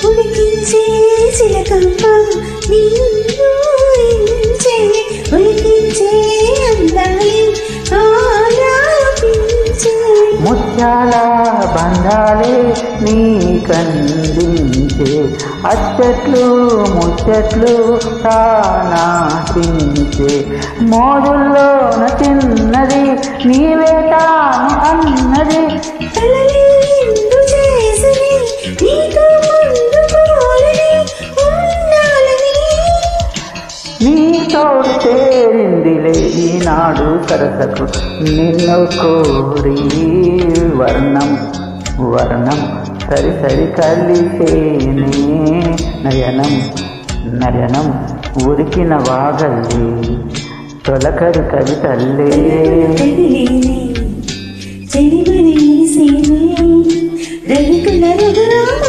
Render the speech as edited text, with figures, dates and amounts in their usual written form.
ఉడికించే చిలకమ్మ నిన్నుంచే ఉడికించే అందాలి ఆలాపించే ముత్యాల బంధాలే నీ కందించే అచ్చట్లు ముచ్చట్లు తానాశించే మోదుల్లోన చిన్నది నీవే తాను అన్నది తలలిందు చేసని నీతో ముందుకోలని ఉండాలని నీ తోడు చేరిందిలే ఈనాడు సరసకు నిన్ను కోరి వర్ణం వర్ణం సరి సరి కలిసేనే నయనం నయనం ఉరికిన వాగల్లి తొలకరి కవితల్లే చెలిమని రవికుల రఘురామ